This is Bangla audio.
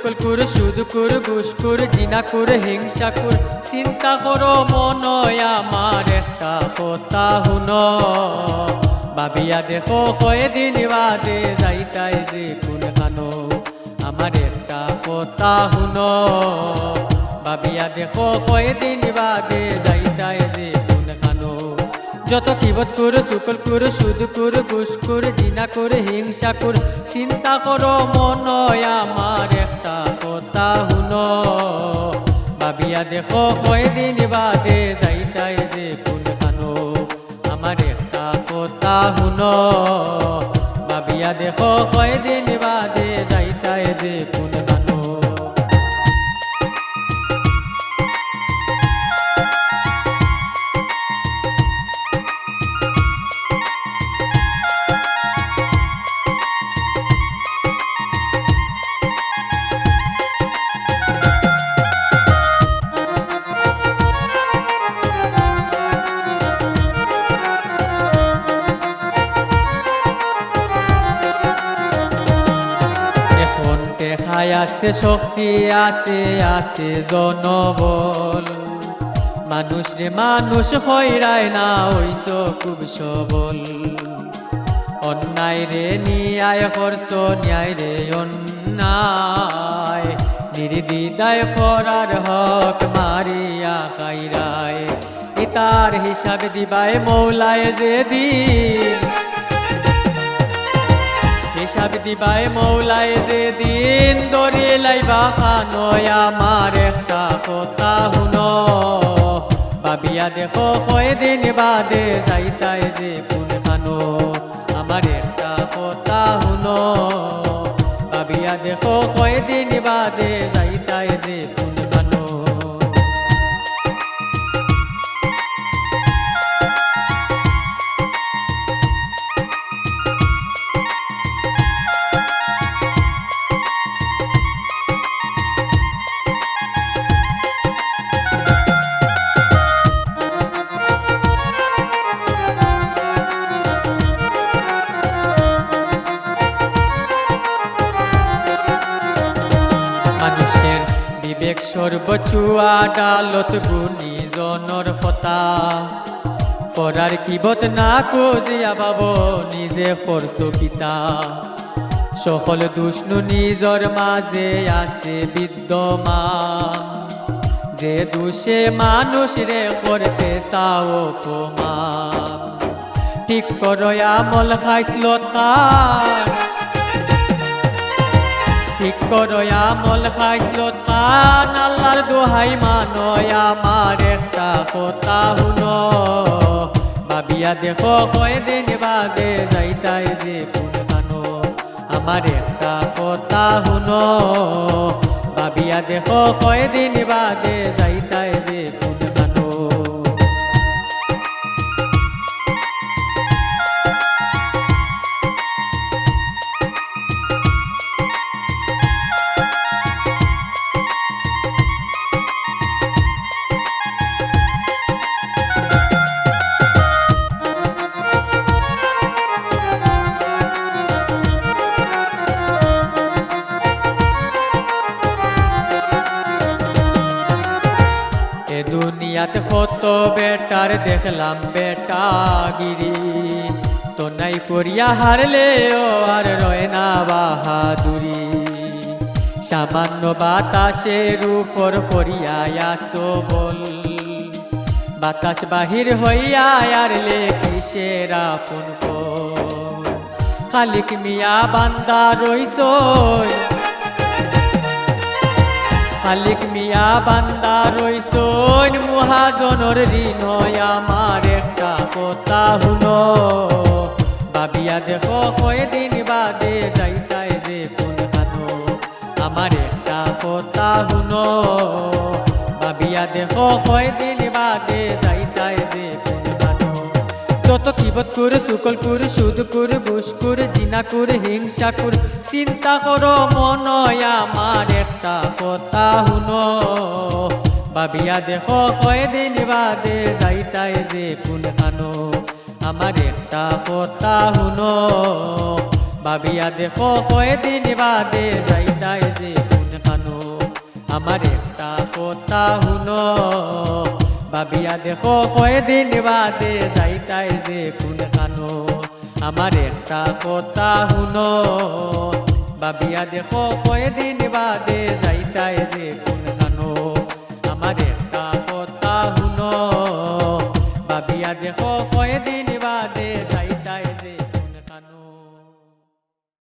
সুকল করে সুদ করে ঘুষ করে জিনা করে হিংসা করে চিন্তা করো মনয় আমার একটা কথা হুনো ভাবিয়া দেখো কয়দিন বাদে যাইতাই যে কোন খানো আমার একটা কথা হুনো ভাবিয়া দেখো কয়দিন বাদে যাইতাই যে কোন খানো যত কিবত করে সুকল করে সুদ করে ঘুষ করে জিনা করে হিংসা করে চিন্তা করো মনয় আমার একটা কথা হুনো ভাবিয়া দেখো কয়দিন বাদে যাইতাই যে কোন খানো আমার একটা কথা হুনো ভাবিয়া দেখো কয়দিন বাদে যাইতাই যে কোন খানো আছে শক্তি আছে আছে জনবল মানুষ রে মানুষ হইরায় না হইছ খুব সবল অন্যায় রে নিয়ায় করছ ন্যায় রে অন্যায় নির্দিদায় করার হক মারিয়া খাইরায় এটার হিসাব দিবায় মৌলায় যে দিন হিসাব দিবাই মৌলায় যে দিন দরি লাইবা খানয় আমার একটা কথা হুনো ভাবিয়া দেখো কয়দিন বাদে যাইতাই যে কোন খানো আমার একটা কথা হুনো ভাবিয়া দেখো কয়দিন বাদে যাইতাই যে কোন খানো বিবেক সর্বচুয়া ডালত গুণী জনর কথা পরার কিবত না খুঁজিয়া বাব নিজে করছ পিতা সকল দুষ্ণু নিজর মাঝে আছে বিদ্যমান যে দুষে মানুষ রে করতে চাও অপমান ঠিক করয় আমল খাইসলত খান ঠিক করয় আমল খাইসলত খান আল্লাহর দোহাই মানয় আমার একটা কথা হুনো ভাবিয়া দেখো কয়দিন বাদে যাইতাই যে কোন খানো আমার একটা কথা হুনো ভাবিয়া দেখো কয়দিন বাদে যাইতাই যে কোন খানো দুনিয়াতে কত বেটার দেখলাম বেটাগিরি তো নাই করিয়া হারলেও আর রয় না বাহাদুরি সামান্য বাতাসের উপর পড়িয়া আসো বল বাতাস বাহির হইয়া আরলে কিসের আপন খালিক মিয়া বান্দা রইছ খালিক মিয়া বান্দা রইছইন মহাজনের ঋণয় আমার একটা কথা হুনো ভাবিয়া দেখো কয়দিন বাদে যাইতাই যে কোন খানো আমার একটা কথা হুনো ভাবিয়া দেখো কয়দিন বাদে যাইতাই যে কোন খানো যত কিবত করে সুকল করে সুদ করে ঘুষ করে জিনা করে হিংসা করে চিন্তা করো মনয় আমার একটা কথা হুনো ভাবিয়া দেখো কয়দিন বাদে যাইতাই যে কোন খানো আমার একটা কথা হুনো ভাবিয়া দেখো কয়দিন বাদে যাইতাই যে কোন খানো আমার একটা কথা হুনো ভাবিয়া দেখো কয়দিন বাদে যাইতাই যে কোন খানো আমার একটা কথা হুনো ভাবিয়া দেখো কয়দিন বাদে যাই